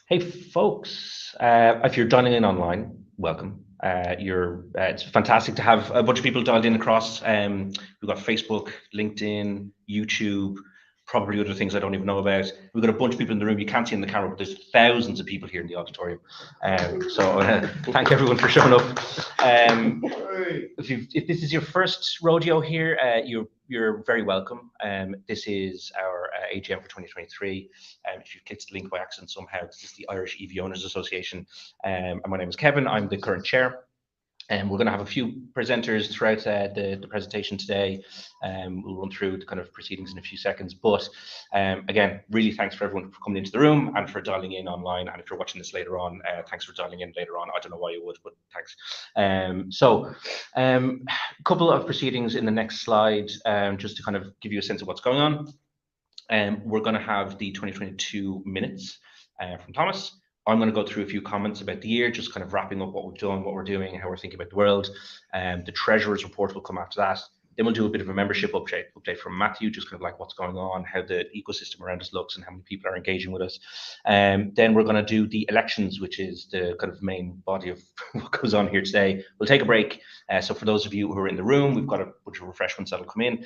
Hey, folks, if you're dialing in online, welcome. It's fantastic to have a bunch of people dialed in across. We've got Facebook, LinkedIn, YouTube, probably other things I don't even know about. We've got a bunch of people in the room. You can't see in the camera, but there's thousands of people here in the auditorium. Thank everyone for showing up. If this is your first rodeo here, you're very welcome. This is our AGM for 2023. If you've clicked the link by accident somehow, this is the Irish EV Owners Association. And my name is Kevin. I'm the current chair. And we're going to have a few presenters throughout the presentation today. We'll run through the kind of proceedings in a few seconds. But again, really thanks for everyone for coming into the room and for dialing in online. And if you're watching this later on, thanks for dialing in later on. I don't know why you would, but thanks. A couple of proceedings in the next slide, just to kind of give you a sense of what's going on. We're going to have the 2022 minutes from Thomas. I'm going to go through a few comments about the year, just kind of wrapping up what we've done, what we're doing, how we're thinking about the world. The Treasurer's report will come after that. Then we'll do a bit of a membership update from Matthew, just kind of like what's going on, how the ecosystem around us looks and how many people are engaging with us. Then we're going to do the elections, which is the kind of main body of what goes on here today. We'll take a break. So for those of you who are in the room, we've got a bunch of refreshments that'll come in.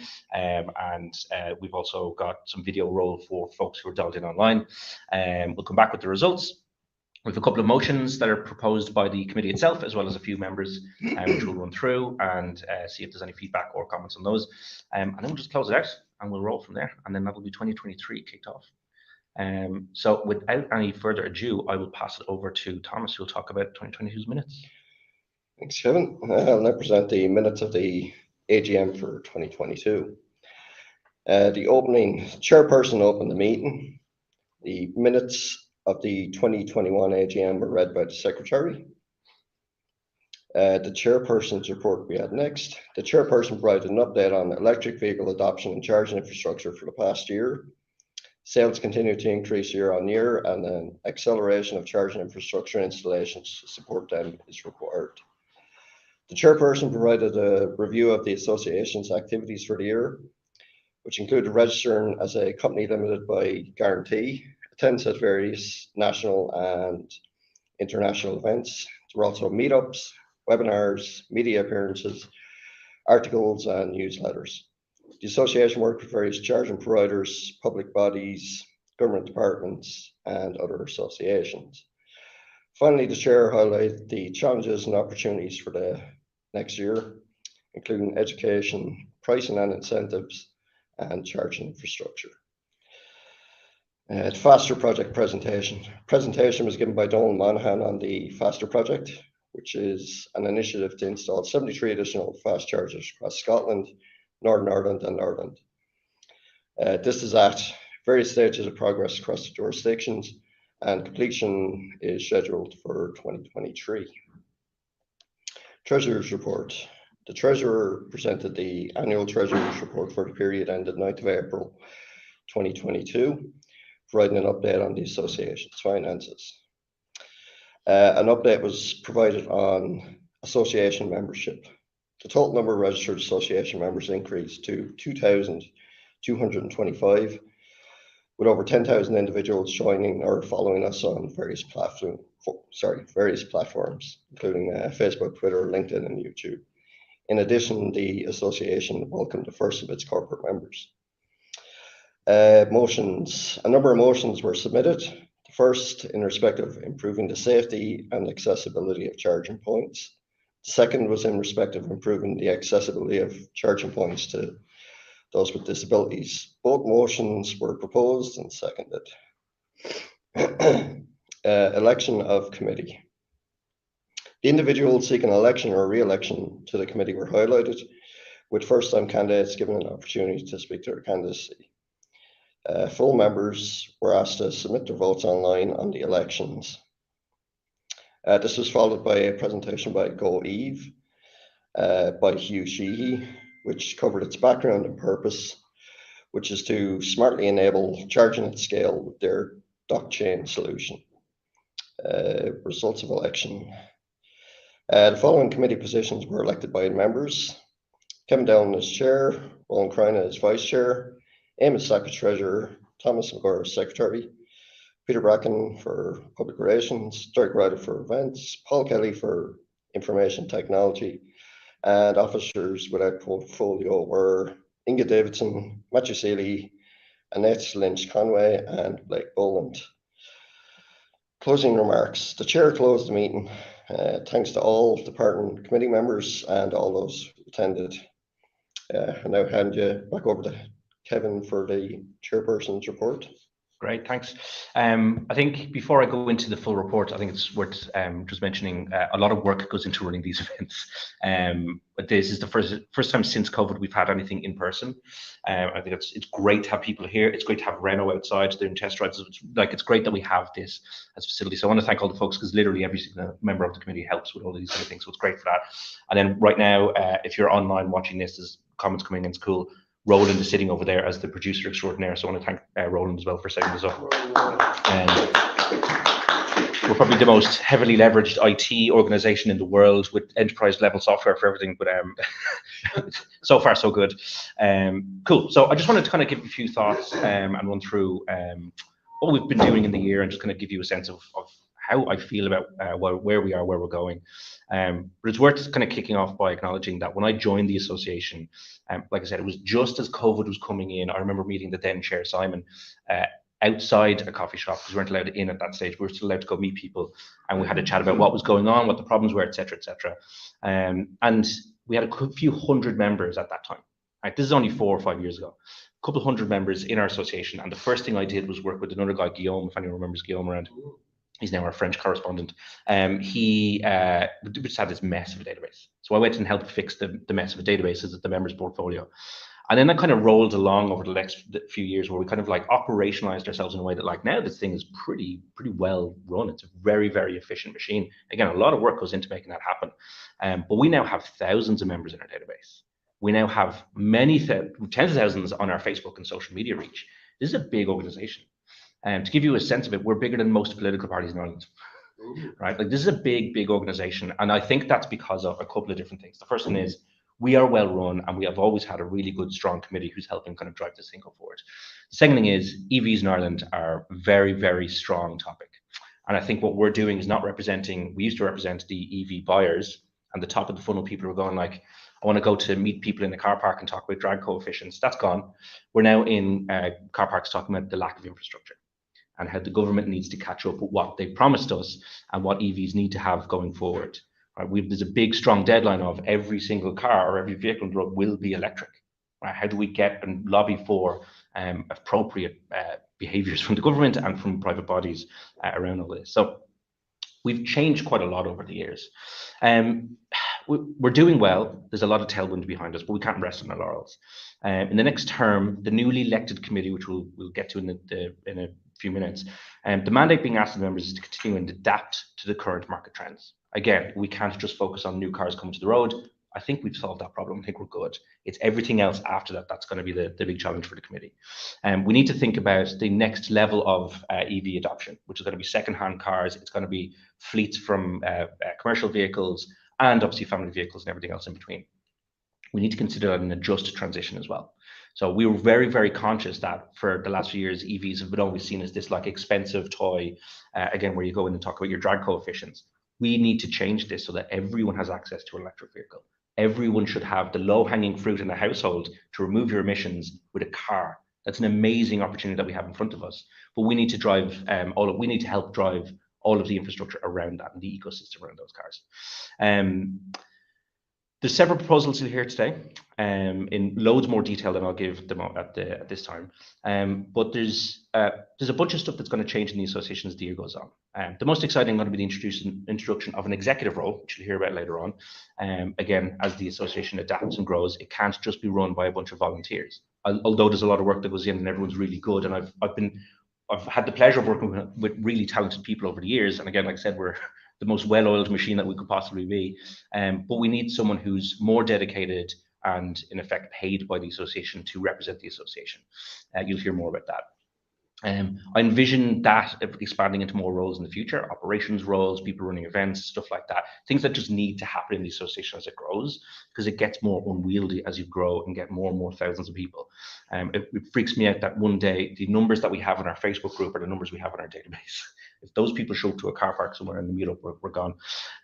We've also got some video roll for folks who are dialed in online. We'll come back with the results. We have a couple of motions that are proposed by the committee itself, as well as a few members, which we'll run through and see if there's any feedback or comments on those. And then we'll just close it out and we'll roll from there. And then that'll be 2023 kicked off. So without any further ado, I will pass it over to Thomas, who will talk about 2022's minutes. Thanks, Kevin. I'll now present the minutes of the AGM for 2022. The opening chairperson opened the meeting. The minutes of the 2021 AGM were read by the secretary. The chairperson's report we had next. The chairperson provided an update on electric vehicle adoption and charging infrastructure for the past year. Sales continue to increase year on year, and an acceleration of charging infrastructure installations to support them is required. The chairperson provided a review of the association's activities for the year, which included registering as a company limited by guarantee, attendance at various national and international events. There were also meetups, webinars, media appearances, articles, and newsletters. The association worked with various charging providers, public bodies, government departments, and other associations. Finally, the chair highlighted the challenges and opportunities for the next year, including education, pricing and incentives, and charging infrastructure. The Faster project presentation. Presentation was given by Donald Monaghan on the Faster project, which is an initiative to install 73 additional fast chargers across Scotland, Northern Ireland, and Ireland. This is at various stages of progress across the jurisdictions, and completion is scheduled for 2023. Treasurer's report. The Treasurer presented the annual Treasurer's report for the period ended 9th of April 2022. Providing an update on the association's finances. An update was provided on association membership. The total number of registered association members increased to 2,225, with over 10,000 individuals joining or following us on various platforms, including Facebook, Twitter, LinkedIn, and YouTube. In addition, the association welcomed the first of its corporate members. Motions. A number of motions were submitted. The first in respect of improving the safety and accessibility of charging points. The second was in respect of improving the accessibility of charging points to those with disabilities. Both motions were proposed and seconded. Election of committee. The individuals seeking election or re-election to the committee were highlighted, with first-time candidates given an opportunity to speak to their candidacy. Full members were asked to submit their votes online on the elections. This was followed by a presentation by GoEve by Hugh Sheehy, which covered its background and purpose, which is to smartly enable charging at scale with their blockchain solution. Results of election. The following committee positions were elected by members. Kevin Dowling as chair, Roland Crina as vice chair, Amos Sack as treasurer, Thomas McGuire as secretary, Peter Bracken for Public Relations, Derek Ryder for Events, Paul Kelly for Information Technology, and officers without portfolio were Inga Davidson, Matthew Seeley, Annette Lynch-Conway, and Blake Boland. Closing remarks. The chair closed the meeting. Thanks to all department committee members and all those who attended. I now hand you back over to Kevin for the chairperson's report. Great, thanks. I think before I go into the full report, I think it's worth just mentioning a lot of work goes into running these events. But this is the first time since COVID we've had anything in person. I think it's great to have people here. It's great to have Renault outside doing test rides. It's great that we have this as a facility. So I want to thank all the folks because literally every single member of the committee helps with all these other things. So it's great for that. And then right now, if you're online watching this, there's comments coming in. It's cool. Roland is sitting over there as the producer extraordinaire, so I want to thank Roland as well for setting this up. We're probably the most heavily leveraged IT organization in the world with enterprise level software for everything, but so far so good. Cool. So I just wanted to kind of give a few thoughts and run through what we've been doing in the year and just kind of give you a sense of how I feel about where we are, where we're going. But it's worth kind of kicking off by acknowledging that when I joined the association, like I said, it was just as COVID was coming in. I remember meeting the then chair, Simon, outside a coffee shop because we weren't allowed in at that stage. We were still allowed to go meet people, and we had a chat about what was going on, what the problems were, etc., etc. And we had a few hundred members at that time. Right, this is only 4 or 5 years ago. A couple of hundred members in our association, and the first thing I did was work with another guy, Guillaume, if anyone remembers Guillaume around. He's now our French correspondent. He just had this mess of a database. So I went and helped fix the mess of a database as the members' portfolio. And then that kind of rolled along over the next few years where we kind of like operationalized ourselves in a way that like now this thing is pretty well run. It's a very, very efficient machine. Again, a lot of work goes into making that happen. But we now have thousands of members in our database. We now have tens of thousands on our Facebook and social media reach. This is a big organization. To give you a sense of it, we're bigger than most political parties in Ireland, right? Like this is a big organization. And I think that's because of a couple of different things. The first one is we are well run and we have always had a really good, strong committee who's helping kind of drive this thing go forward. The second thing is EVs in Ireland are a very, very strong topic. And I think what we're doing is not representing, we used to represent the EV buyers and the top of the funnel people who are going like, I want to go to meet people in the car park and talk about drag coefficients. That's gone. We're now in car parks talking about the lack of infrastructure and how the government needs to catch up with what they promised us and what EVs need to have going forward. Right? There's a big, strong deadline of every single car or every vehicle on the road will be electric. Right? How do we get and lobby for appropriate behaviours from the government and from private bodies around all this? So we've changed quite a lot over the years. We're doing well. There's a lot of tailwind behind us, but we can't rest on our laurels. In the next term, the newly elected committee, which we'll get to in a few minutes, the mandate being asked of members is to continue and adapt to the current market trends. Again, we can't just focus on new cars coming to the road. I think we've solved that problem. I think we're good. It's everything else after that that's going to be the big challenge for the committee. We need to think about the next level of EV adoption, which is going to be second-hand cars. It's going to be fleets from commercial vehicles and obviously family vehicles and everything else in between. We need to consider that an adjust transition as well. So we were very, very conscious that for the last few years, EVs have been always seen as this like expensive toy, again, where you go in and talk about your drag coefficients. We need to change this so that everyone has access to an electric vehicle. Everyone should have the low-hanging fruit in the household to remove your emissions with a car. That's an amazing opportunity that we have in front of us. But we need to drive we need to help drive all of the infrastructure around that and the ecosystem around those cars. There's several proposals you'll hear today in loads more detail than I'll give them at this time. But there's a bunch of stuff that's going to change in the association as the year goes on. The most exciting going to be the introduction of an executive role, which you'll hear about later on. Again, as the association adapts and grows, it can't just be run by a bunch of volunteers. Although there's a lot of work that goes in and everyone's really good, and I've had the pleasure of working with really talented people over the years. And again, like I said, we're the most well-oiled machine that we could possibly be. But we need someone who's more dedicated and in effect paid by the association to represent the association. You'll hear more about that. I envision that expanding into more roles in the future, operations roles, people running events, stuff like that, things that just need to happen in the association as it grows, because it gets more unwieldy as you grow and get more and more thousands of people. It freaks me out that one day the numbers that we have in our Facebook group are the numbers we have in our database. If those people show up to a car park somewhere in the meetup, we're gone.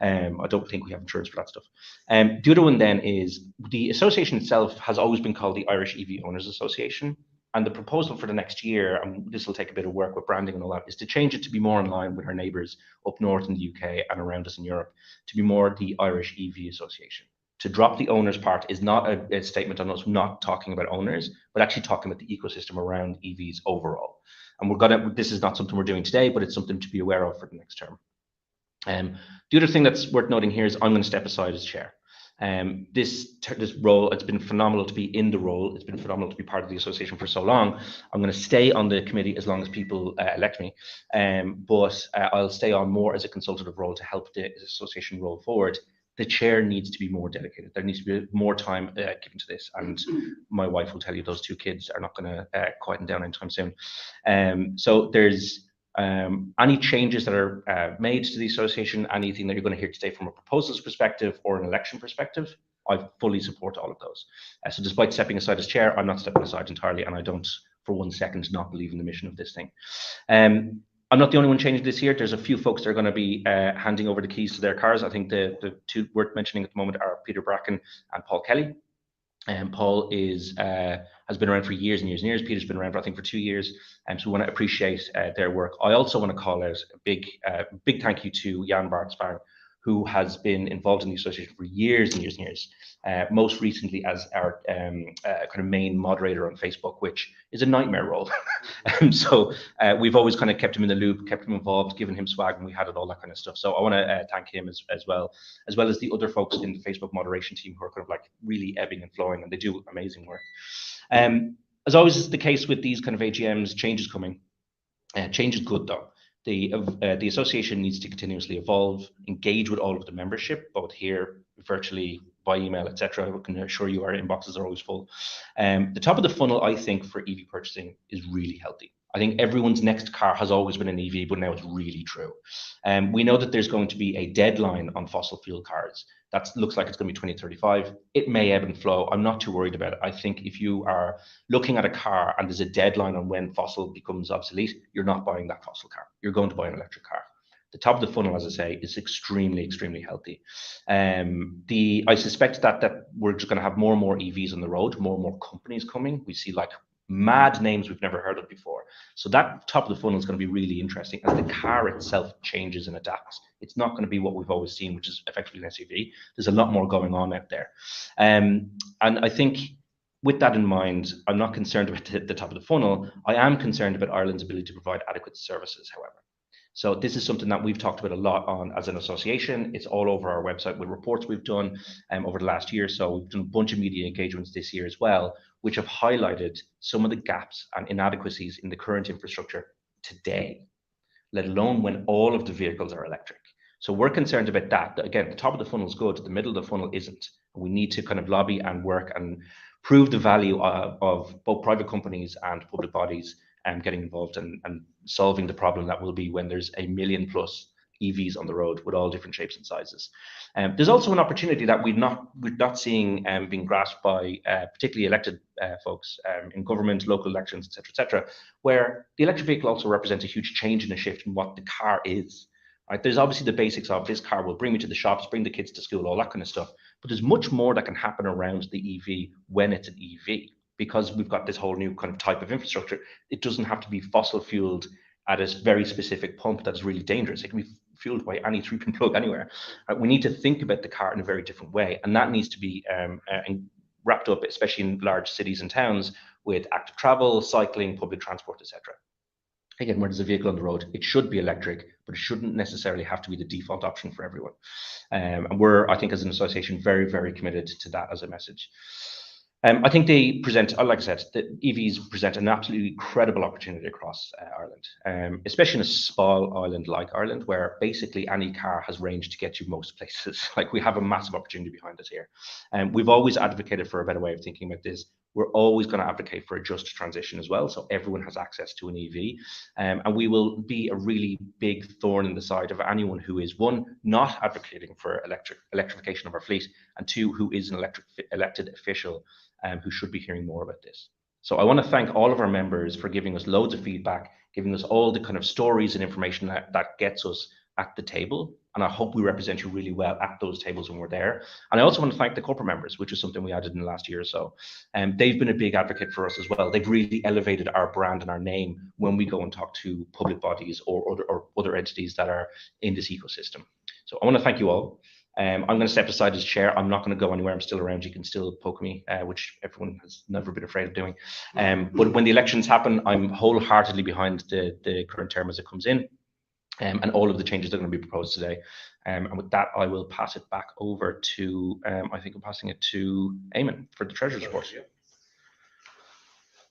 I don't think we have insurance for that stuff. The other one then is the association itself has always been called the Irish EV Owners Association. And the proposal for the next year, and this will take a bit of work with branding and all that, is to change it to be more in line with our neighbours up north in the UK and around us in Europe, to be more the Irish EV Association. To drop the owners part is not a statement on us not talking about owners, but actually talking about the ecosystem around EVs overall. And this is not something we're doing today, but it's something to be aware of for the next term. The other thing that's worth noting here is I'm going to step aside as chair. This role, it's been phenomenal to be in the role. It's been phenomenal to be part of the association for so long. I'm going to stay on the committee as long as people elect me, but I'll stay on more as a consultative role to help the association roll forward. The chair needs to be more dedicated. There needs to be more time given to this, and my wife will tell you those two kids are not going to quieten down anytime soon. So there's any changes that are made to the association, anything that you're going to hear today from a proposals perspective or an election perspective, I fully support all of those. So despite stepping aside as chair, I'm not stepping aside entirely, and I don't for 1 second not believe in the mission of this thing. I'm not the only one changing this year. There's a few folks that are going to be handing over the keys to their cars. I think the two worth mentioning at the moment are Peter Bracken and Paul Kelly. Paul has been around for years and years and years. Peter's been around, I think, for 2 years, so we want to appreciate their work. I also want to call out a big thank you to Jan Bartsvang, who has been involved in the association for years and years and years. Most recently as our kind of main moderator on Facebook, which is a nightmare role. So we've always kind of kept him in the loop, kept him involved, given him swag, and we had it, all that kind of stuff. So I want to thank him as well as the other folks in the Facebook moderation team who are kind of like really ebbing and flowing, and they do amazing work. As always is the case with these kind of AGMs, change is coming. Change is good though. The association needs to continuously evolve, engage with all of the membership, both here, virtually, by email, etc. I can assure you our inboxes are always full. The top of the funnel, I think, for EV purchasing is really healthy. I think everyone's next car has always been an EV, but now it's really true. We know that there's going to be a deadline on fossil fuel cars. That looks like it's going to be 2035. It may ebb and flow. I'm not too worried about it. I think if you are looking at a car and there's a deadline on when fossil becomes obsolete, you're not buying that fossil car. You're going to buy an electric car. The top of the funnel, as I say, is extremely, extremely healthy. I suspect that we're just going to have more and more EVs on the road, more and more companies coming. We see like mad names we've never heard of before. So that top of the funnel is going to be really interesting as the car itself changes and adapts. It's not going to be what we've always seen, which is effectively an SUV. There's a lot more going on out there. And I think with that in mind, I'm not concerned about the top of the funnel. I am concerned about Ireland's ability to provide adequate services, however. So this is something that we've talked about a lot on as an association. It's all over our website with reports we've done over the last year. So we've done a bunch of media engagements this year as well, which have highlighted some of the gaps and inadequacies in the current infrastructure today, let alone when all of the vehicles are electric. So we're concerned about that. Again, the top of the funnel is good, the middle of the funnel isn't. We need to kind of lobby and work and prove the value of both private companies and public bodies getting involved and solving the problem that will be when there's 1 million plus EVs on the road with all different shapes and sizes. There's also an opportunity that we're not seeing being grasped by particularly elected folks in government, local elections, etc., where the electric vehicle also represents a huge change and a shift in what the car is. Right? There's obviously the basics of this car will bring me to the shops, bring the kids to school, all that kind of stuff. But there's much more that can happen around the EV when it's an EV. Because we've got this whole new kind of type of infrastructure, it doesn't have to be fossil fueled at a very specific pump that's really dangerous. It can be fueled by any 3-pin plug anywhere. Right? We need to think about the car in a very different way, and that needs to be wrapped up, especially in large cities and towns, with active travel, cycling, public transport, etc. Again, where there's a vehicle on the road, it should be electric, but it shouldn't necessarily have to be the default option for everyone. And we're, I think, as an association, very, very committed to that as a message. I think they present, like I said, the EVs present an absolutely incredible opportunity across Ireland, especially in a small island like Ireland, where basically any car has range to get you most places. Like we have a massive opportunity behind us here. We've always advocated for a better way of thinking about this. we're always going to advocate for a just transition as well, so everyone has access to an EV. And we will be a really big thorn in the side of anyone who is, one, not advocating for electrification of our fleet, and two, who is an elected official who should be hearing more about this. So I want to thank all of our members for giving us loads of feedback, giving us all the kind of stories and information that gets us at the table. And I hope we represent you really well at those tables when we're there. And I also want to thank the corporate members, which is something we added in the last year or so. They've been a big advocate for us as well. They've really elevated our brand and our name when we go and talk to public bodies or other entities that are in this ecosystem. So I want to thank you all. I'm going to step aside as chair. I'm not going to go anywhere. I'm still around. You can still poke me, which everyone has never been afraid of doing. But when the elections happen, I'm wholeheartedly behind the current term as it comes in, and all of the changes that are going to be proposed today. And with that, I will pass it back over to, I think I'm passing it to Eamon for the Treasurer's report.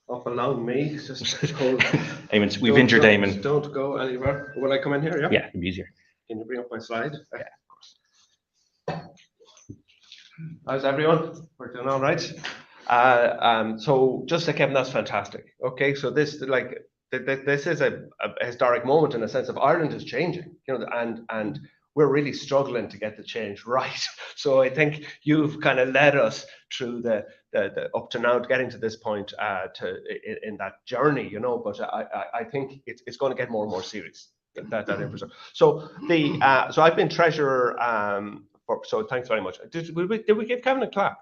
Off along me, just Eamon, we've injured Eamon. Don't go anywhere. Will I come in here? Yeah, it'd be easier. Can you bring up my slide? Yeah. How's everyone? We're doing all right. So just like Kevin, that's fantastic. Okay, so this is a historic moment in the sense of Ireland is changing, and we're really struggling to get the change right. So I think you've kind of led us through the up to now getting to this point in that journey, But I think it's going to get more and more serious. That infrastructure. So so I've been treasurer. So thanks very much. Did we give Kevin a clap?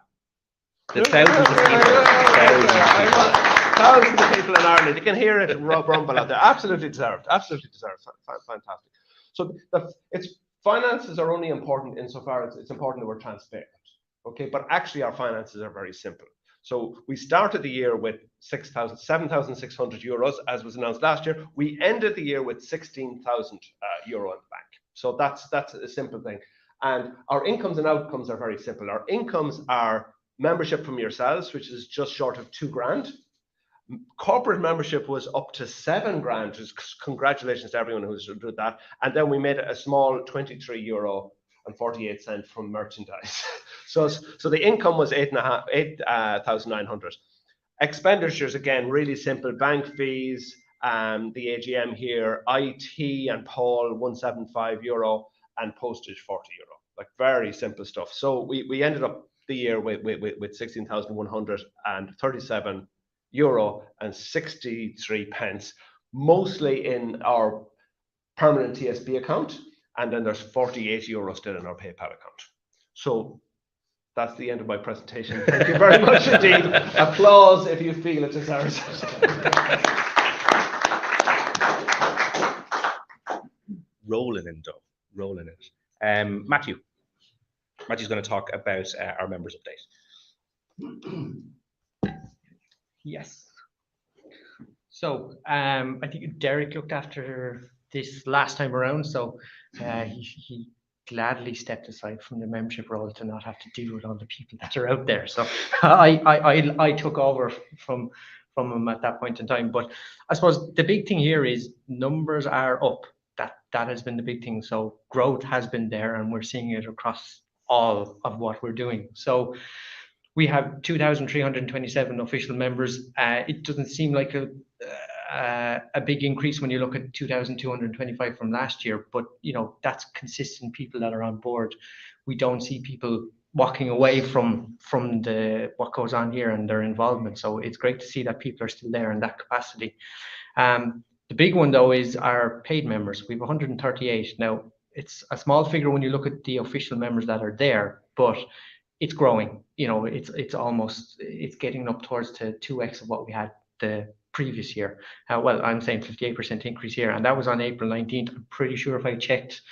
The thousands of people. Thousands of people in Ireland. You can hear it rumble out there. Absolutely deserved. Absolutely deserved. Fantastic. So finances are only important insofar as it's important that we're transparent. Okay, but actually our finances are very simple. So we started the year with 7,600 euros, as was announced last year. We ended the year with 16,000 euro in the bank. So that's a simple thing. And our incomes and outcomes are very simple. Our incomes are membership from yourselves, which is just short of 2 grand. Corporate membership was up to 7 grand. Just congratulations to everyone who's did that. And then we made a small 23 euro and 48 cents from merchandise. So the income was 8,900. Expenditures, again, really simple. Bank fees, the AGM here, IT and Paul, 175 euro, and postage, 40 euro. Like very simple stuff. So we ended up the year with 16,137 euro and 63 pence, mostly in our permanent TSB account, and then there's 48 euro still in our PayPal account. So that's the end of my presentation. Thank you very much indeed. Applause if you feel it deserves. Rolling in dough, rolling it. Matthew's going to talk about our members update. Yes. So I think Derek looked after this last time around, so he gladly stepped aside from the membership role to not have to deal with all the people that are out there. So I took over from him at that point in time. But I suppose the big thing here is numbers are up. That has been the big thing. So growth has been there, and we're seeing it across all of what we're doing. So we have 2,327 official members. It doesn't seem like a big increase when you look at 2,225 from last year, but that's consistent people that are on board. We don't see people walking away from what goes on here and their involvement. So it's great to see that people are still there in that capacity. The big one though is our paid members. We have 138 now. It's a small figure when you look at the official members that are there, but it's growing. It's getting up towards to 2x of what we had the previous year. Well, I'm saying 58% increase here, and that was on April 19th. I'm pretty sure if I checked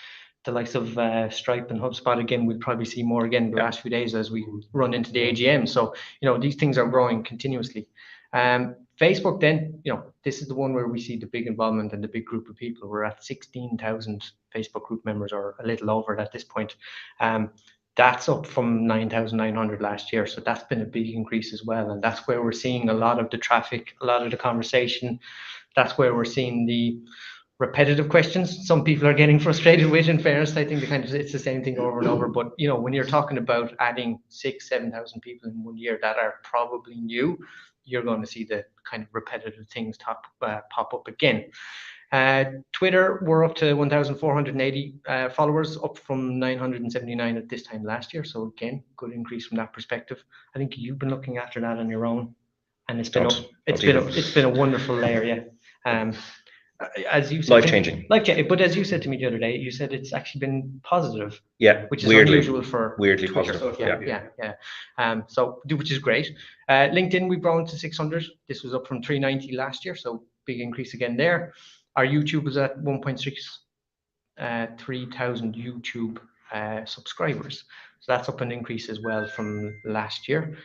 the likes of Stripe and HubSpot again, we'll probably see more again the last few days as we run into the AGM. So, these things are growing continuously. Facebook then, this is the one where we see the big involvement and the big group of people. We're at 16,000 Facebook group members, or a little over at this point. That's up from 9,900 last year. So that's been a big increase as well. And that's where we're seeing a lot of the traffic, a lot of the conversation. That's where we're seeing the repetitive questions. Some people are getting frustrated with. In fairness, I think it's the same thing over and over. But when you're talking about adding 6,000-7,000 people in 1 year that are probably new, you're going to see the kind of repetitive things pop up again. Twitter, we're up to 1,480 followers, up from 979 at this time last year. So again, good increase from that perspective. I think you've been looking after that on your own, and it's been a wonderful layer, yeah. As you said, Life-changing. But as you said to me the other day, you said it's actually been positive. Yeah, which is unusual for weirdly Twitter. positive. Yeah. So which is great. LinkedIn, we've grown to 600. This was up from 390 last year, so big increase again there. Our YouTube was at 1,630,000 YouTube subscribers. So that's up an increase as well from last year.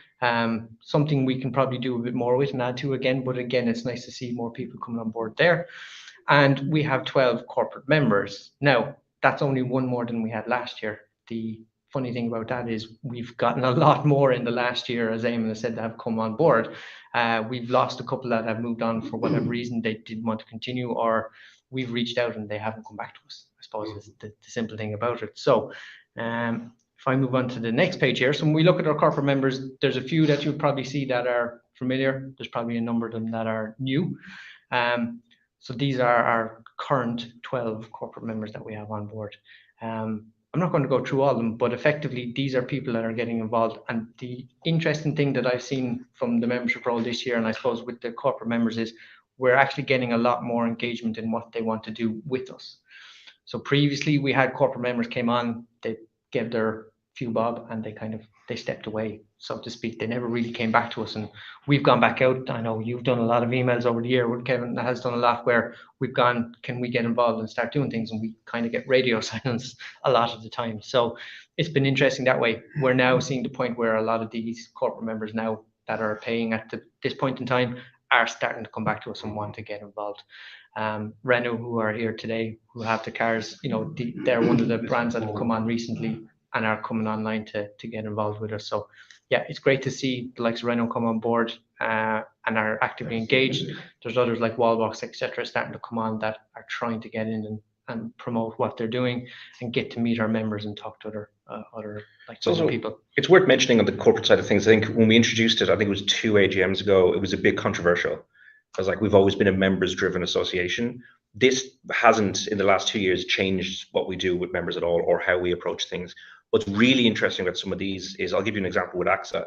Something we can probably do a bit more with and add to again, but again, it's nice to see more people coming on board there. And we have 12 corporate members. Now, that's only one more than we had last year. The funny thing about that is we've gotten a lot more in the last year, as Eamon has said, that have come on board. We've lost a couple that have moved on for whatever reason they didn't want to continue, or we've reached out and they haven't come back to us, I suppose is the simple thing about it. So if I move on to the next page here, so when we look at our corporate members, there's a few that you'll probably see that are familiar. There's probably a number of them that are new. So these are our current 12 corporate members that we have on board. I'm not going to go through all of them, but effectively these are people that are getting involved. And the interesting thing that I've seen from the membership role this year, and I suppose with the corporate members, is we're actually getting a lot more engagement in what they want to do with us. So previously we had corporate members came on, they gave their few bob and they stepped away, so to speak. They never really came back to us, and we've gone back out. I know you've done a lot of emails over the year. Kevin has done a lot where we've gone, can we get involved and start doing things? And we kind of get radio silence a lot of the time. So it's been interesting that way. We're now seeing the point where a lot of these corporate members now that are paying at this point in time are starting to come back to us and want to get involved. Renault, who are here today, who have the cars, they're one of the brands that have come on recently and are coming online to get involved with us. So yeah, it's great to see the likes of Renault come on board and are actively engaged. There's others like Wallbox, etc., starting to come on that are trying to get in and promote what they're doing and get to meet our members and talk to other people. It's worth mentioning on the corporate side of things. I think when we introduced it, I think it was 2 AGMs ago, it was a bit controversial. Because we've always been a members-driven association. This hasn't, in the last 2 years, changed what we do with members at all or how we approach things. What's really interesting about some of these is, I'll give you an example with AXA.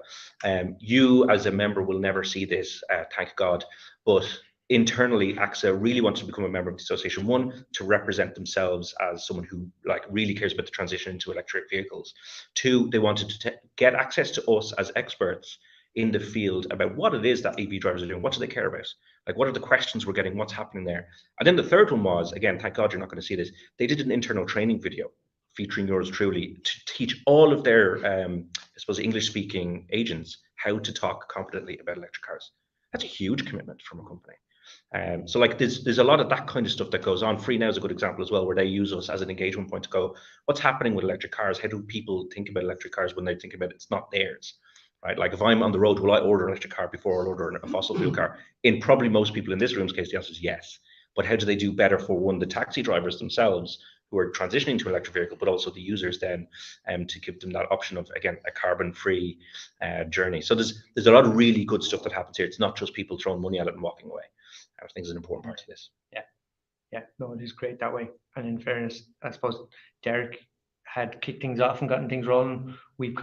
You as a member will never see this, thank God, but internally AXA really wants to become a member of the association. One, to represent themselves as someone who really cares about the transition into electric vehicles. Two, they wanted to get access to us as experts in the field about what it is that EV drivers are doing. What do they care about? What are the questions we're getting? What's happening there? And then the third one was, again, thank God you're not going to see this, they did an internal training video featuring yours truly to teach all of their, I suppose, English-speaking agents how to talk confidently about electric cars. That's a huge commitment from a company. So there's a lot of that kind of stuff that goes on. Free Now is a good example as well, where they use us as an engagement point to go, what's happening with electric cars? How do people think about electric cars when they think about it's not theirs? Right? If I'm on the road, will I order an electric car before I order a fossil fuel car? In probably most people in this room's case, the answer is yes. But how do they do better for, one, the taxi drivers themselves who are transitioning to electric vehicle, but also the users then to give them that option of, again, a carbon-free journey. So there's a lot of really good stuff that happens here. It's not just people throwing money at it and walking away. I think is an important part of this. Yeah, no, it is great that way. And in fairness, I suppose Derek had kicked things off and gotten things rolling. We've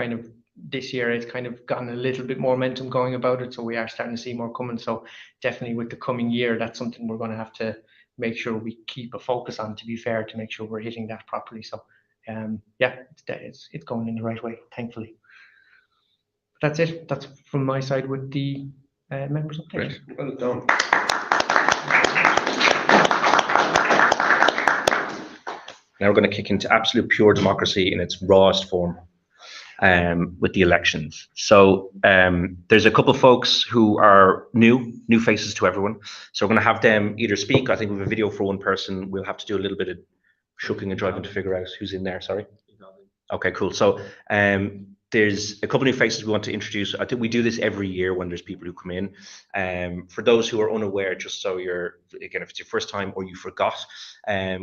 this year it's gotten a little bit more momentum going about it, so we are starting to see more coming. So definitely with the coming year, that's something we're going to have to make sure we keep a focus on, to be fair, to make sure we're hitting that properly. So yeah, it's going in the right way, thankfully. But that's it. That's from my side with the members update. Well done. Now we're going to kick into absolute pure democracy in its rawest form. With the elections. So there's a couple of folks who are new faces to everyone. So we're going to have them either speak. I think we have a video for one person. We'll have to do a little bit of shucking and driving to figure out who's in there. Sorry. Okay, cool. So There's a couple new faces we want to introduce. I think we do this every year when there's people who come in. For those who are unaware, just so again, if it's your first time or you forgot,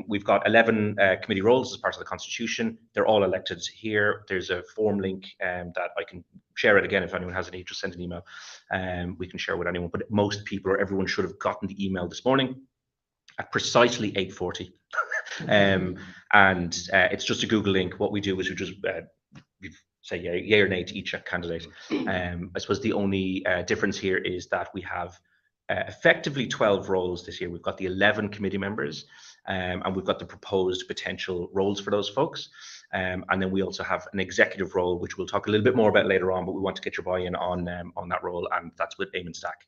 we've got 11 committee roles as part of the Constitution. They're all elected here. There's a form link that I can share it again if anyone has any, just send an email. We can share with anyone, but most people or everyone should have gotten the email this morning at precisely 8:40. And it's just a Google link. What we do is we say yay or nay to each candidate. I suppose the only difference here is that we have effectively 12 roles this year. We've got the 11 committee members, and we've got the proposed potential roles for those folks. And then we also have an executive role, which we'll talk a little bit more about later on, but we want to get your buy-in on that role, and that's with Eamon Stack,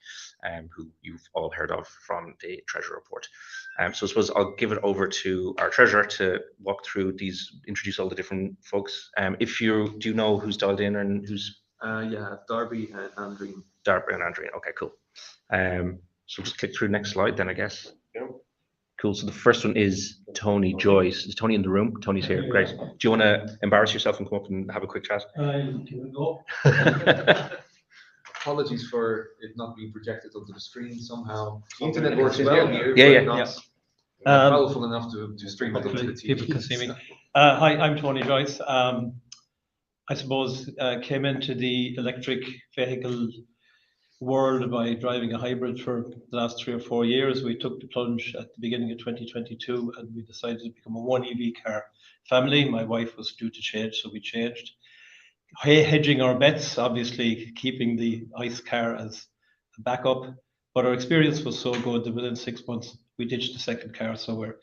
who you've all heard of from the Treasurer report. So I suppose I'll give it over to our Treasurer to walk through these, introduce all the different folks. If you do know who's dialed in and who's... Yeah, Darby and Andreen. Darby and Andreen, okay, cool. So just click through next slide then, I guess. Yeah. Cool, so the first one is Tony Joyce. Is Tony in the room? Tony's here, great. Do you want to embarrass yourself and come up and have a quick chat? Go. Apologies for it not being projected onto the screen somehow. Internet works well here, Yeah, but yeah, not powerful enough to stream it onto the TV. People can see me. Hi, I'm Tony Joyce. I suppose came into the electric vehicle world by driving a hybrid for the last 3 or 4 years. We took the plunge at the beginning of 2022 and we decided to become a 1 EV car family. My wife was due to change, so we changed. Hedging our bets, obviously keeping the ICE car as a backup, but our experience was so good that within 6 months we ditched the second car, so we're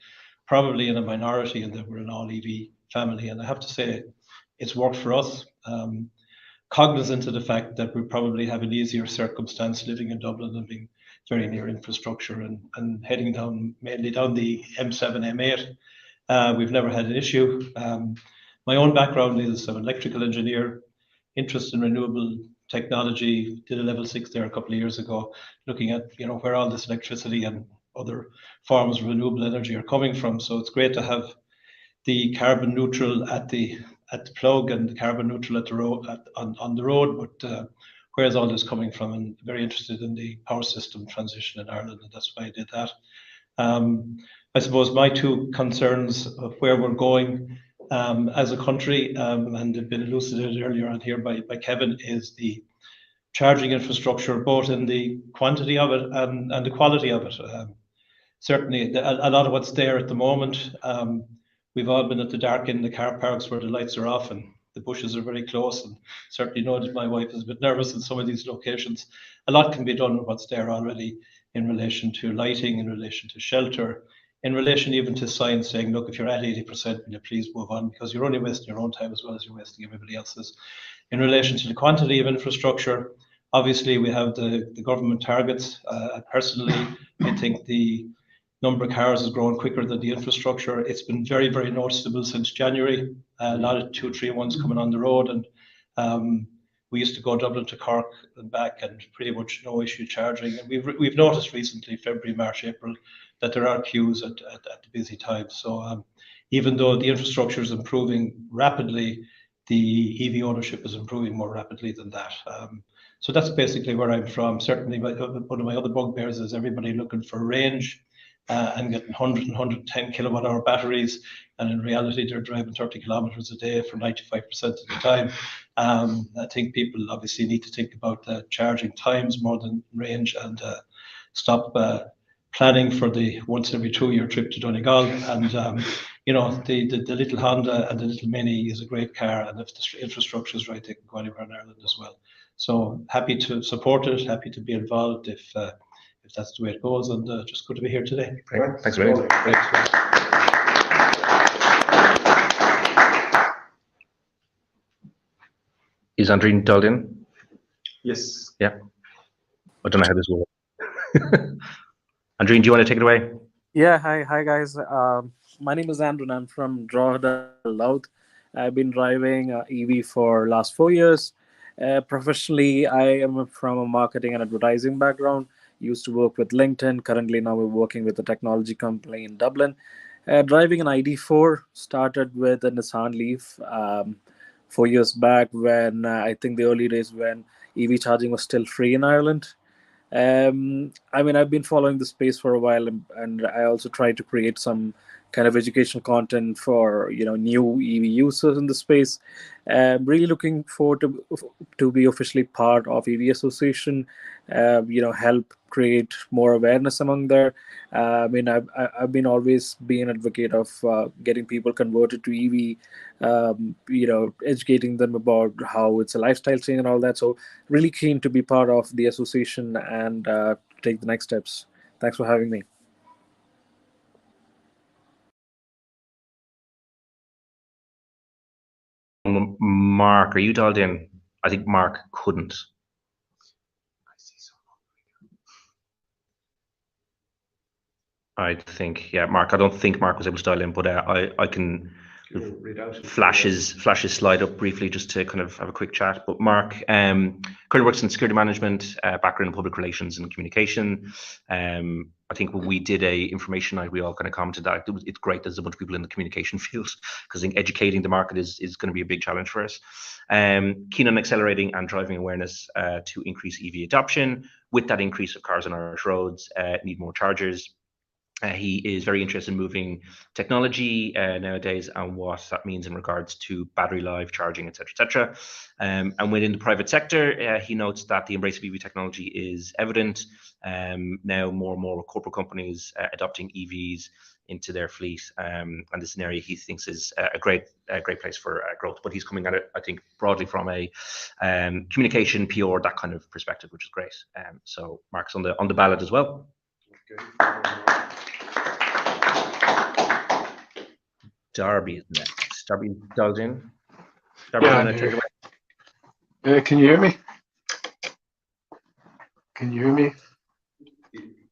probably in a minority in that we're an all EV family, and I have to say it's worked for us. Cognizant of the fact that we probably have an easier circumstance living in Dublin and being very near infrastructure and heading mainly down the M7, M8. We've never had an issue. My own background is I'm an electrical engineer, interest in renewable technology, did a level 6 there a couple of years ago, looking at where all this electricity and other forms of renewable energy are coming from. So it's great to have the carbon neutral at the plug and the carbon neutral at the road on the road, but where is all this coming from? And very interested in the power system transition in Ireland, and that's why I did that. I suppose my two concerns of where we're going as a country, and have been elucidated earlier on here by Kevin, is the charging infrastructure, both in the quantity of it and the quality of it. Certainly, a lot of what's there at the moment, we've all been at the dark in the car parks where the lights are off and the bushes are very close, and certainly know that my wife is a bit nervous in some of these locations. A lot can be done with what's there already in relation to lighting, in relation to shelter, in relation even to signs saying, look, if you're at 80%, will you please move on, because you're only wasting your own time as well as you're wasting everybody else's. In relation to the quantity of infrastructure, obviously we have the government targets. Personally, I think the number of cars has grown quicker than the infrastructure. It's been very, very noticeable since January. A lot of 2-3 ones coming on the road, and we used to go Dublin to Cork and back, and pretty much no issue charging. And we've noticed recently, February, March, April, that there are queues at the busy times. So even though the infrastructure is improving rapidly, the EV ownership is improving more rapidly than that. So that's basically where I'm from. Certainly, one of my other bugbears is everybody looking for range and getting 100 and 110 kilowatt hour batteries. And in reality, they're driving 30 kilometers a day for 95% of the time. I think people obviously need to think about charging times more than range, and stop planning for the once every 2-year trip to Donegal. And the little Honda and the little Mini is a great car, and if the infrastructure is right, they can go anywhere in Ireland as well. So happy to support it, happy to be involved if that's the way it goes, and just good to be here today. Great. Thanks very much. Is Andreen dialed in? Yes. Yeah. I don't know how this will work. Andreen, do you want to take it away? Yeah, hi guys. My name is Andrew and I'm from Drogheda, Louth. I've been driving EV for last 4 years. Professionally, I am from a marketing and advertising background. Used to work with LinkedIn. Currently, now we're working with a technology company in Dublin. Driving an ID4, started with a Nissan Leaf. 4 years back when I think the early days when EV charging was still free in Ireland. I mean, I've been following the space for a while, and I also try to create some kind of educational content for new EV users in the space. Really looking forward to be officially part of EV Association. Help create more awareness among there. I mean, I've been always been an advocate of getting people converted to EV. Educating them about how it's a lifestyle change and all that. So really keen to be part of the association and take the next steps. Thanks for having me. Mark, are you dialed in? I think Mark couldn't. I think, yeah, Mark, I don't think Mark was able to dial in, but I can flash his slide up briefly just to kind of have a quick chat. But Mark currently works in security management, background in public relations and communication. I think when we did a information night, we all kind of commented that it's great there's a bunch of people in the communication field, because I think educating the market is going to be a big challenge for us. Keen on accelerating and driving awareness to increase EV adoption. With that increase of cars on Irish roads, need more chargers. He is very interested in moving technology nowadays and what that means in regards to battery life, charging, etc., etc. And within the private sector, he notes that the embrace of EV technology is evident. Now more and more corporate companies adopting EVs into their fleet, and this is an area he thinks is a great place for growth. But he's coming at it, I think, broadly from a communication, PR, that kind of perspective, which is great. So Mark's on the ballot as well. Darby is next. Darby dialed in. Darby, Yeah, take it away. can you hear me? Can you hear me?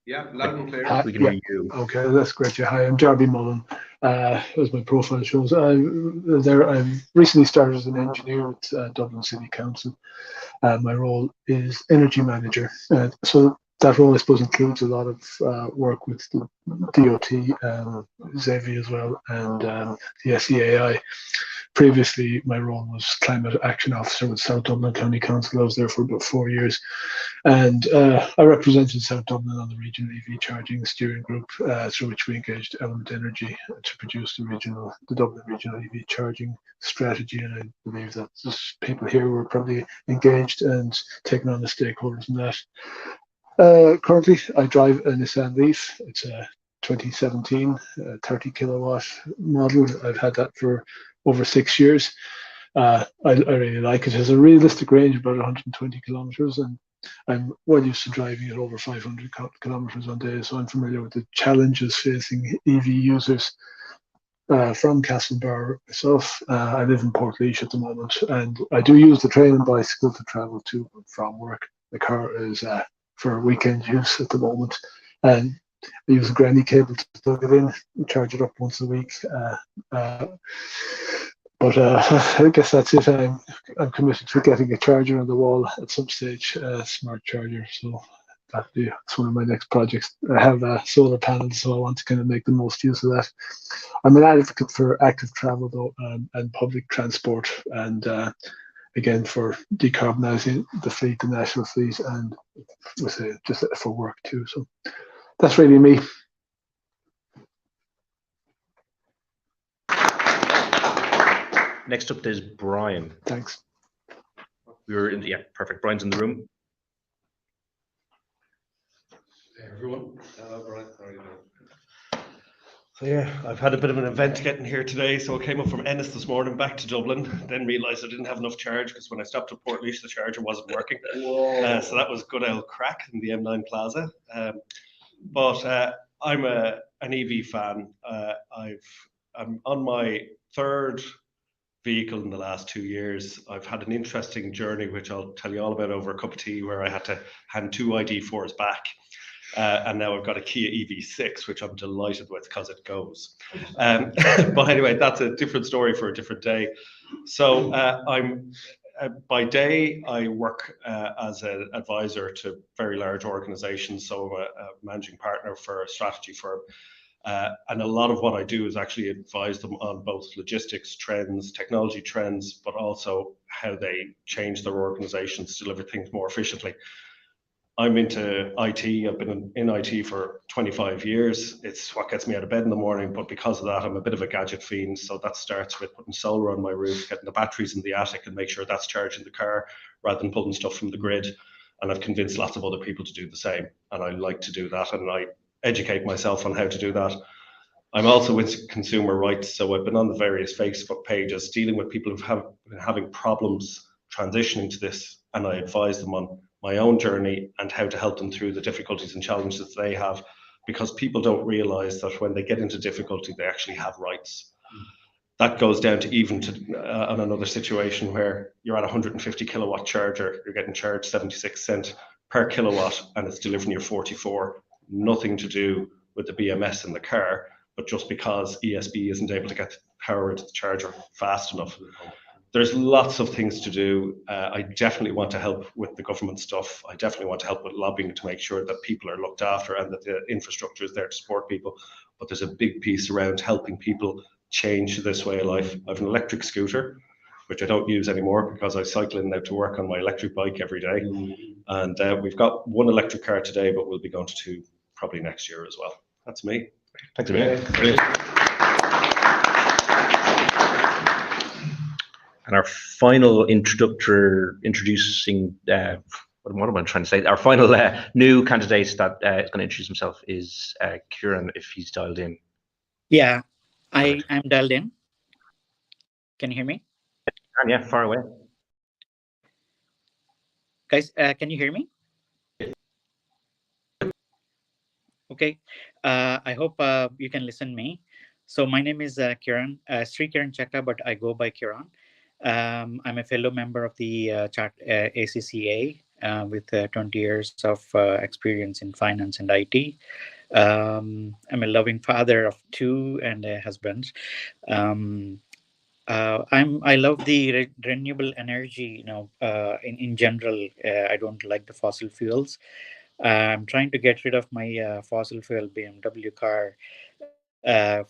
Yeah, loud and clear. We can hear you. Okay, that's great. Yeah, hi, I'm Darby Mullen. As my profile shows, I've recently started as an engineer at Dublin City Council. My role is energy manager. So that role, I suppose, includes a lot of work with the DOT, Xavi as well, and the SEAI. Previously, my role was Climate Action Officer with South Dublin County Council. I was there for about 4 years. And I represented South Dublin on the regional EV charging steering group, through which we engaged Element Energy to produce the Dublin regional EV charging strategy. And I believe that people here were probably engaged and taking on the stakeholders in that. Currently, I drive a Nissan Leaf. It's a 2017 30 kilowatt model. I've had that for over 6 years. I really like it. It has a realistic range of about 120 kilometers, and I'm well used to driving at over 500 kilometers on day, so I'm familiar with the challenges facing EV users. From Castlebar myself, I live in Portlaoise at the moment, and I do use the train and bicycle to travel to and from work. The car is for weekend use at the moment, and I use a granny cable to plug it in, charge it up once a week. But I guess that's it. I'm committed to getting a charger on the wall at some stage, a smart charger. So that's one of my next projects. I have solar panels, so I want to kind of make the most use of that. I'm an advocate for active travel, though, and public transport, and again for decarbonising the fleet, the national fleet, and just for work too. So that's really me. Next up, there's Brian. Thanks. Yeah, perfect. Brian's in the room. Hey everyone. Hello, Brian. How are you doing? So yeah, I've had a bit of an event getting here today. So I came up from Ennis this morning back to Dublin, then realised I didn't have enough charge because when I stopped at Portlaoise, the charger wasn't working. So that was good old crack in the M9 Plaza. But I'm an EV fan. I'm on my third vehicle in the last 2 years. I've had an interesting journey, which I'll tell you all about over a cup of tea, where I had to hand 2 ID4s back. And now I've got a Kia EV6, which I'm delighted with because it goes. But anyway, that's a different story for a different day. So by day, I work as an advisor to very large organizations. So I'm a managing partner for a strategy firm. And a lot of what I do is actually advise them on both logistics trends, technology trends, but also how they change their organizations to deliver things more efficiently. I'm into IT. I've been in IT for 25 years. It's what gets me out of bed in the morning, but because of that, I'm a bit of a gadget fiend. So that starts with putting solar on my roof, getting the batteries in the attic and make sure that's charging the car rather than pulling stuff from the grid. And I've convinced lots of other people to do the same. And I like to do that. And I educate myself on how to do that. I'm also with consumer rights. So I've been on the various Facebook pages dealing with people who've been having problems transitioning to this. And I advise them on my own journey and how to help them through the difficulties and challenges they have, because people don't realize that when they get into difficulty, they actually have rights. That goes down to even to on another situation where you're at a 150 kilowatt charger, you're getting charged 76 cents per kilowatt and it's delivering you 44. Nothing to do with the BMS in the car, but just because ESB isn't able to get the power into the charger fast enough. There's lots of things to do. I definitely want to help with the government stuff. I definitely want to help with lobbying to make sure that people are looked after and that the infrastructure is there to support people. But there's a big piece around helping people change this way of life. I have an electric scooter, which I don't use anymore because I cycle in and out to work on my electric bike every day. And we've got one electric car today, but we'll be going to two probably next year as well. That's me. Thanks a million. And our final introducing, what am I trying to say? Our final new candidate that is going to introduce himself is Kieran, if he's dialed in. Yeah, I'm dialed in. Can you hear me? And yeah, far away. Guys, can you hear me? Okay, I hope you can listen me. So my name is Kiran, Sri Kiran Chakra, but I go by Kiran. I'm a fellow member of the ACCA with 20 years of experience in finance and IT. I'm a loving father of two and a husband. I love the renewable energy. In general, I don't like the fossil fuels. I'm trying to get rid of my fossil fuel BMW car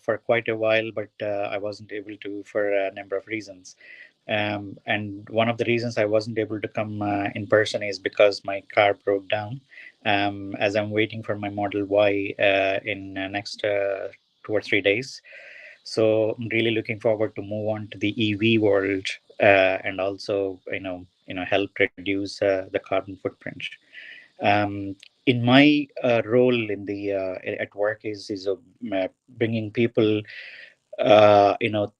for quite a while, but I wasn't able to for a number of reasons. And one of the reasons I wasn't able to come in person is because my car broke down. As I'm waiting for my Model Y in next 2 or 3 days. So I'm really looking forward to move on to the EV world and also, help reduce the carbon footprint. Um, in my role in the at work is bringing people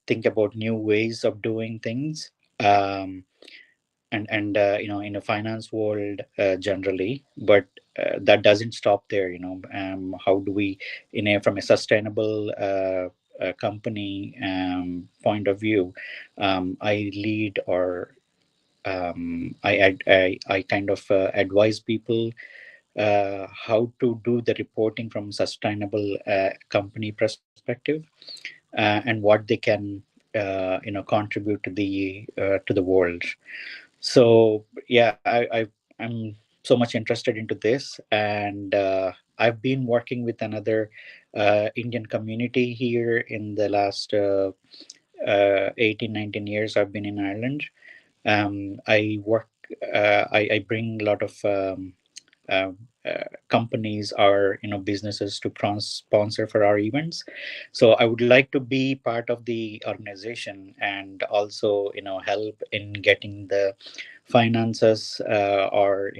think about new ways of doing things, and in a finance world generally, but that doesn't stop there. How do we, from a sustainable company point of view, I lead or I kind of advise people how to do the reporting from sustainable company perspective, and what they can contribute to the world. So yeah, I'm so much interested into this, and I've been working with another Indian community here in the last 18 19 years I've been in Ireland. I work I bring a lot of uh, companies or businesses to sponsor for our events. So I would like to be part of the organization and also help in getting the finances, or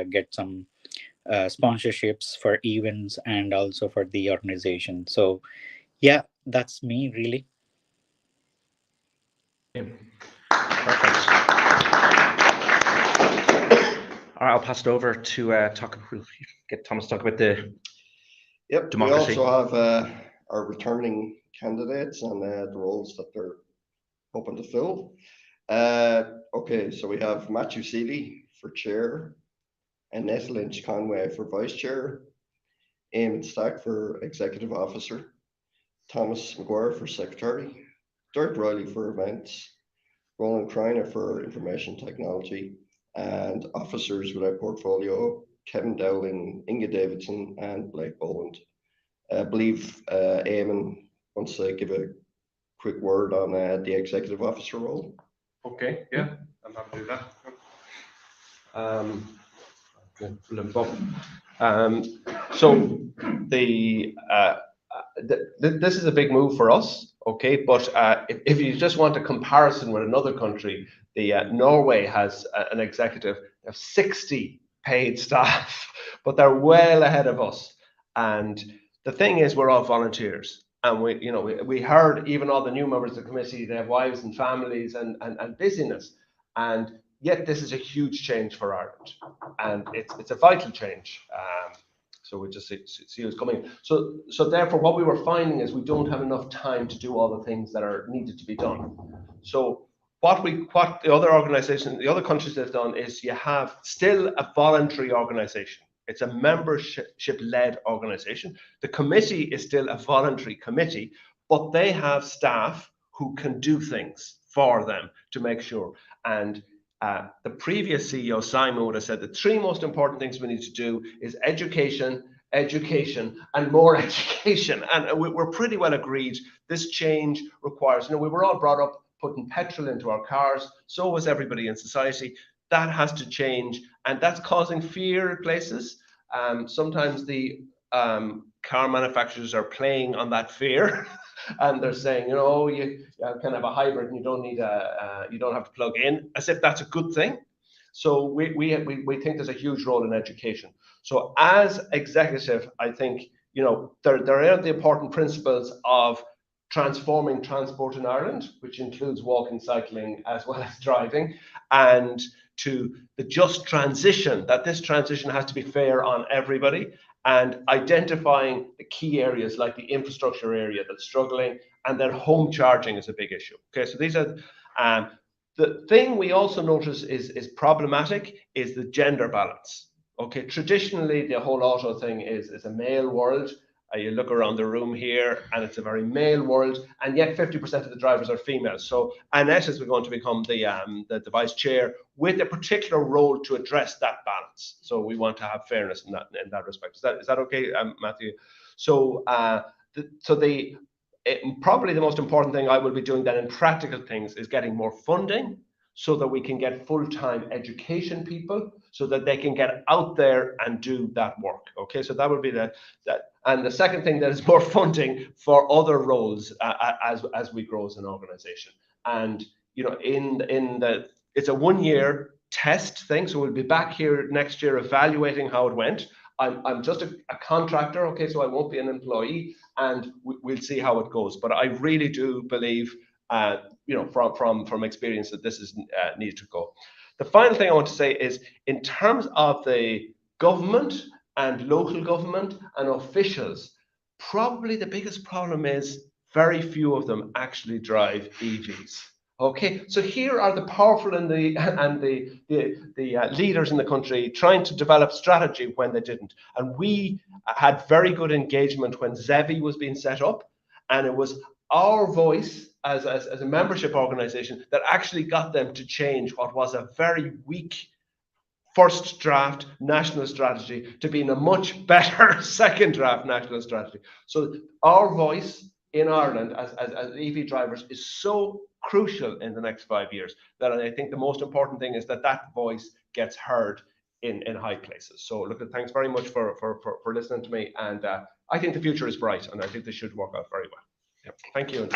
get some sponsorships for events and also for the organization. So yeah, that's me really. Perfect. All right, I'll pass it over to talk. We'll get Thomas to talk about the democracy. We also have our returning candidates and the roles that they're hoping to fill. Okay, so we have Matthew Seeley for chair, Annette Lynch Conway for vice chair, Eamon Stack for executive officer, Thomas McGuire for secretary, Dirk Riley for events, Roland Kreiner for information technology, and officers with our portfolio, Kevin Dowling, Inga Davidson, and Blake Boland. I believe Eamon wants to give a quick word on the executive officer role. Okay, yeah, I'm happy to do that. So this is a big move for us, okay? But if you just want a comparison with another country, Norway has an executive of 60 paid staff, but they're well ahead of us. And the thing is, we're all volunteers. And we heard even all the new members of the committee, they have wives and families and busyness. And yet this is a huge change for Ireland. And it's a vital change. So we just see who's coming. So therefore, what we were finding is we don't have enough time to do all the things that are needed to be done. So what the other organizations, the other countries have done is you have still a voluntary organization. It's a membership-led organization. The committee is still a voluntary committee, but they have staff who can do things for them to make sure. And the previous CEO, Simon, would have said the three most important things we need to do is education, education, and more education. And we're pretty well agreed. This change requires, we were all brought up putting petrol into our cars. So was everybody in society. That has to change, and that's causing fear at places. Sometimes the car manufacturers are playing on that fear, and they're saying, you can have a hybrid and you don't need you don't have to plug in, as if that's a good thing. So we think there's a huge role in education. So as executive, I think there are the important principles of transforming transport in Ireland, which includes walking, cycling, as well as driving, and to the just transition, that this transition has to be fair on everybody, and identifying the key areas like the infrastructure area that's struggling, and then home charging is a big issue. Okay, so these are the thing we also notice is problematic is the gender balance. Okay, traditionally the whole auto thing is a male world. You look around the room here and it's a very male world, and yet 50% of the drivers are female. So Annette is going to become the vice chair with a particular role to address that balance. So we want to have fairness in that respect. Is that okay, Matthew? So probably the most important thing I will be doing then in practical things is getting more funding so that we can get full-time education people so that they can get out there and do that work. Okay, so that would be that. And the second thing, that is more funding for other roles as we grow as an organization. And it's a 1-year test thing, so we'll be back here next year evaluating how it went. I'm just a contractor, okay, so I won't be an employee, and we'll see how it goes. But I really do believe, from experience, that this is needed to go. The final thing I want to say is, in terms of the government and local government and officials, probably the biggest problem is very few of them actually drive EVs. Okay, so here are the powerful and the leaders in the country trying to develop strategy when they didn't. And we had very good engagement when ZEVI was being set up, and it was our voice as a membership organization that actually got them to change what was a very weak first draft national strategy to being a much better second draft national strategy. So our voice in Ireland as EV drivers is so crucial in the next 5 years that I think the most important thing is that voice gets heard in high places. So look, thanks very much for listening to me, and I think the future is bright, and I think this should work out very well. Yeah. Thank you.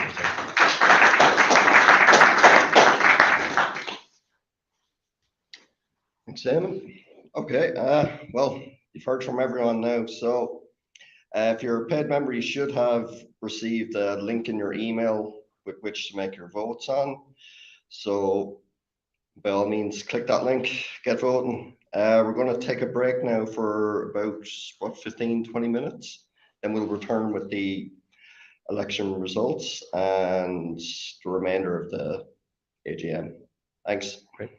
Thanks, Eamon. Okay, well, you've heard from everyone now. So if you're a paid member, you should have received a link in your email with which to make your votes on. So by all means, click that link, get voting. We're going to take a break now for about 15-20 minutes, then we'll return with the election results and the remainder of the AGM. Thanks. Great.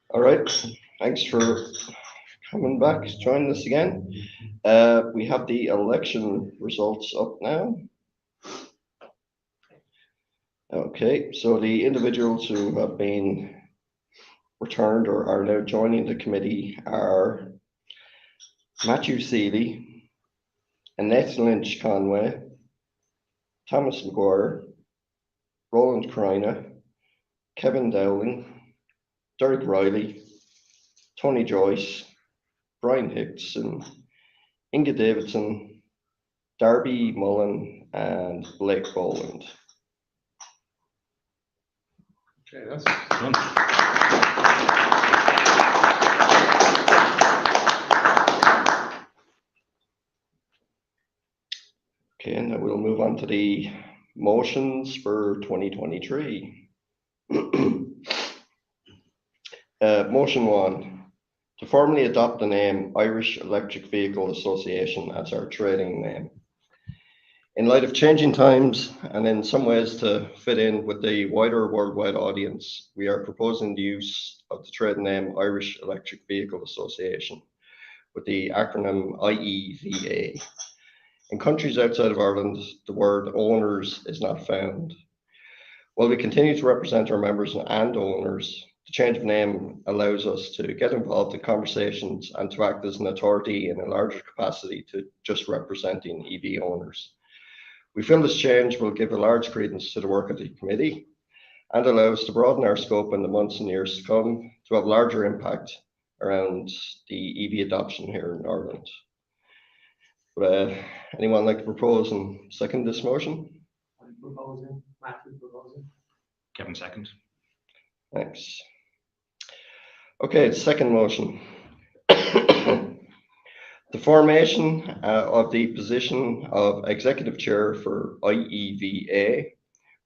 All right, thanks for coming back, joining us again. We have the election results up now. Okay, so the individuals who have been returned or are now joining the committee are Matthew Seeley, Annette Lynch Conway, Thomas McGuire, Roland Carina, Kevin Dowling, Derek Riley, Tony Joyce, Brian Hickson, Inga Davidson, Darby Mullen, and Blake Boland. Okay, that's Done. Okay, and then we'll move on to the motions for 2023. Motion 1, to formally adopt the name Irish Electric Vehicle Association as our trading name. In light of changing times and in some ways to fit in with the wider worldwide audience, we are proposing the use of the trade name Irish Electric Vehicle Association with the acronym IEVA. In countries outside of Ireland, the word owners is not found. While we continue to represent our members and owners, the change of name allows us to get involved in conversations and to act as an authority in a larger capacity to just representing EV owners. We feel this change will give a large credence to the work of the committee and allow us to broaden our scope in the months and years to come to have larger impact around the EV adoption here in Ireland. Would anyone like to propose and second this motion? I'm proposing, Matthew proposing. Kevin second. Thanks. Okay, second motion. The formation of the position of Executive Chair for IEVA,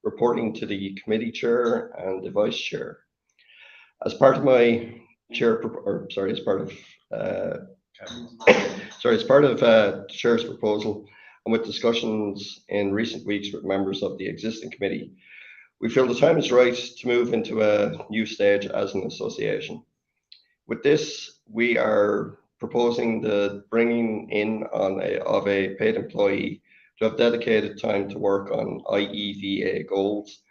reporting to the Committee Chair and the Vice Chair. As part of my chair, or sorry, as part of the Chair's proposal, and with discussions in recent weeks with members of the existing committee, we feel the time is right to move into a new stage as an association. With this, we are proposing the bringing in of a paid employee to have dedicated time to work on IEVA goals,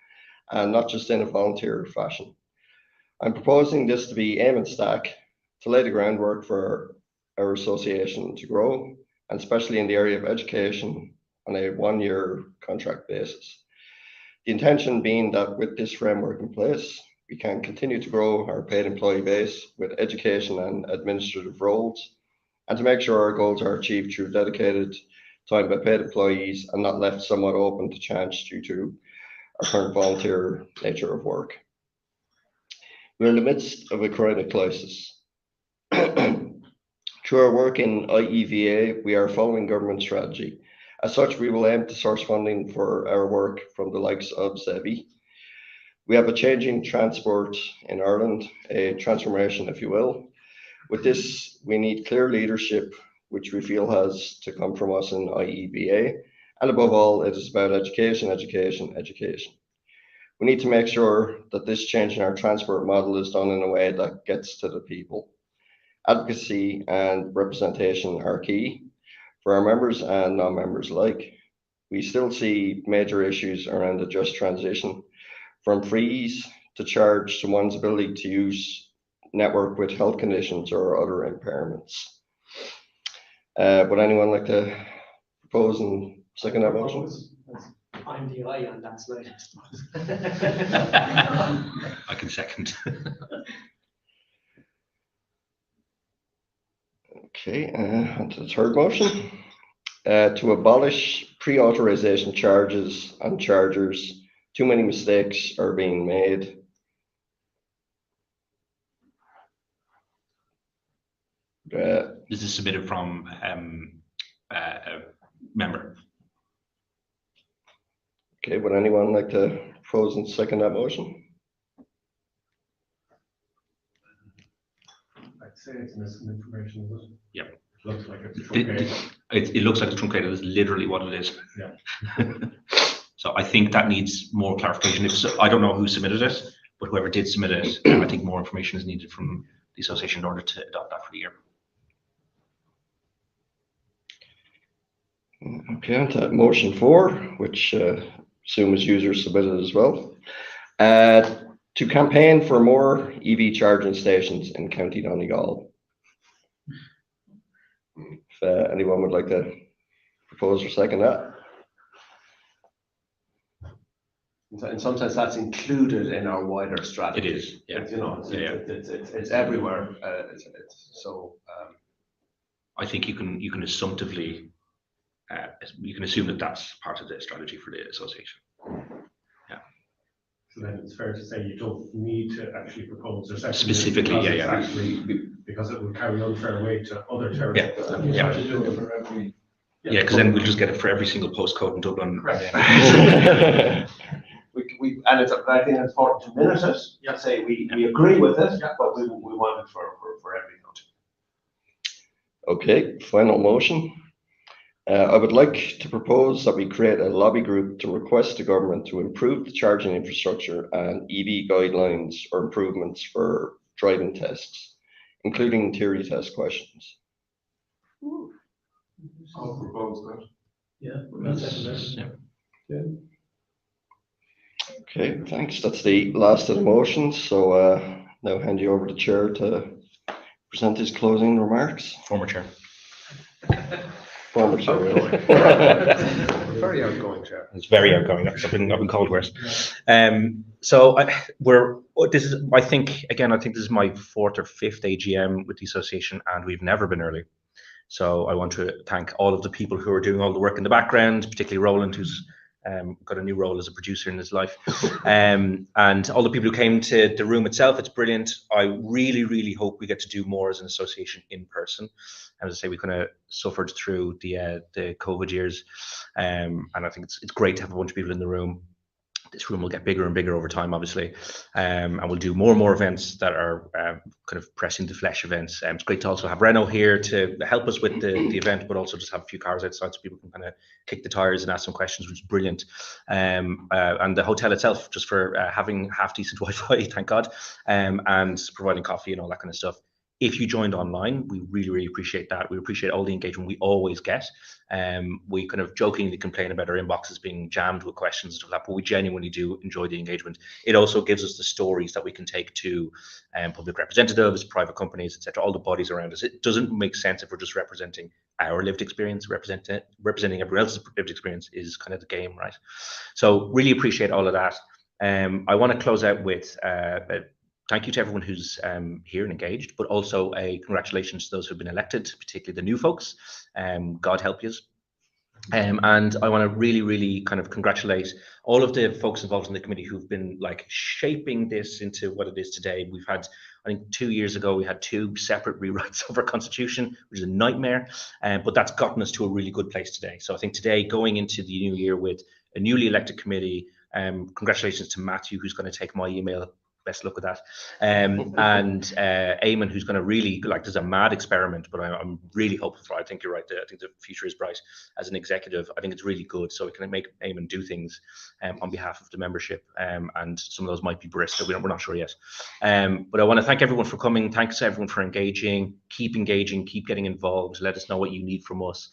and not just in a volunteer fashion. I'm proposing this to be aim and stack to lay the groundwork for our association to grow, and especially in the area of education on a one-year contract basis. The intention being that with this framework in place, we can continue to grow our paid employee base with education and administrative roles, and to make sure our goals are achieved through dedicated time by paid employees and not left somewhat open to chance due to our current volunteer nature of work. We're in the midst of a corona crisis. Through our work in IEVA, we are following government strategy. As such, we will aim to source funding for our work from the likes of ZEVI. We have a changing transport in Ireland, a transformation, if you will. With this, we need clear leadership, which we feel has to come from us in IEVA. And above all, it is about education, education, education. We need to make sure that this change in our transport model is done in a way that gets to the people. Advocacy and representation are key for our members and non-members alike. We still see major issues around the just transition, from freeze to charge to one's ability to use network with health conditions or other impairments. Would anyone like to propose and second that motion? I'm the eye on that slide. I can second. Okay, on to the third motion. To abolish pre-authorization charges on chargers. Too many mistakes are being made. This is submitted from a member. Okay, would anyone like to propose and second that motion? I'd say it's missing information, is it? Yep. Looks like it's It, truncated. it looks like it's truncated. It's literally what it is. Yeah. So I think that needs more clarification. I don't know who submitted it, but whoever did submit it, I think more information is needed from the association in order to adopt that for the year. Okay, on to motion 4, which assume is user submitted as well. To campaign for more EV charging stations in County Donegal. If anyone would like to propose or second that. In some sense, that's included in our wider strategy. It is, yeah. You know, Yeah. it's everywhere. So I think you can assumptively you can assume that that's part of the strategy for the association. So then it's fair to say you don't need to actually propose or second Specifically, because yeah, it's actually because it will carry unfair weight to other territories. Yeah. To do it for every. Yeah, because then we'll just get it for every single postcode in Dublin. And it's I think it's important to minute it. Yeah. Say we agree with it, but we want it for every county. Okay, final motion. I would like to propose that we create a lobby group to request the government to improve the charging infrastructure and EV guidelines or improvements for driving tests, including theory test questions. I'll propose that. Yeah. Okay, thanks. That's the last of the motions. So now hand you over to Chair to present his closing remarks. Former chair. Former Chair. Very outgoing, Chair. It's very outgoing. I've been called worse. So I think this is my 4th or 5th AGM with the association, and we've never been early. So I want to thank all of the people who are doing all the work in the background, particularly Roland, who's got a new role as a producer in his life, and all the people who came to the room itself. It's brilliant. I really, really hope we get to do more as an association in person. As I say, we kind of suffered through the COVID years, and I think it's great to have a bunch of people in the room. This room will get bigger and bigger over time, obviously, and we'll do more and more events that are kind of pressing the flesh events. It's great to also have Renault here to help us with the event, but also just have a few cars outside so people can kind of kick the tires and ask some questions, which is brilliant. And the hotel itself, just for having half decent Wi-Fi, thank God, and providing coffee and all that kind of stuff. If you joined online, we really, really appreciate that. We appreciate all the engagement we always get. We kind of jokingly complain about our inboxes being jammed with questions and stuff like that, but we genuinely do enjoy the engagement. It also gives us the stories that we can take to public representatives, private companies, etc., all the bodies around us. It doesn't make sense if we're just representing our lived experience. Representing everyone else's lived experience is kind of the game, right? So really appreciate all of that. I want to close out with thank you to everyone who's here and engaged, but also a congratulations to those who've been elected, particularly the new folks. God help you. And I want to really, really kind of congratulate all of the folks involved in the committee who've been like shaping this into what it is today. We've had, I think 2 years ago, we had 2 separate rewrites of our constitution, which is a nightmare, but that's gotten us to a really good place today. So I think today, going into the new year with a newly elected committee, congratulations to Matthew, who's going to take my email. Best luck with that. And Eamon, who's going to really, like, there's a mad experiment, but I'm really hopeful for it. I think you're right. I think the future is bright. As an executive, I think it's really good. So we can make Eamon do things on behalf of the membership. And some of those might be barista. We're not sure yet. But I want to thank everyone for coming. Thanks to everyone for engaging. Keep engaging. Keep getting involved. Let us know what you need from us.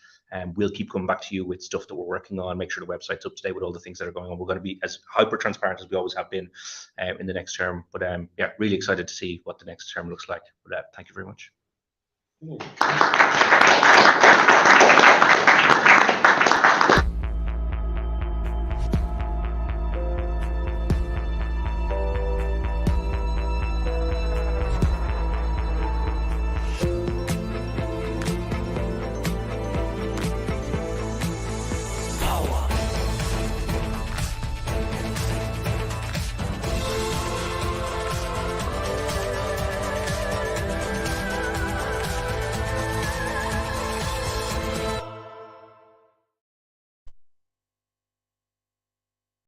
We'll keep coming back to you with stuff that we're working on, make sure the website's up to date with all the things that are going on. We're going to be as hyper transparent as we always have been in the next term. But yeah, really excited to see what the next term looks like. But thank you very much.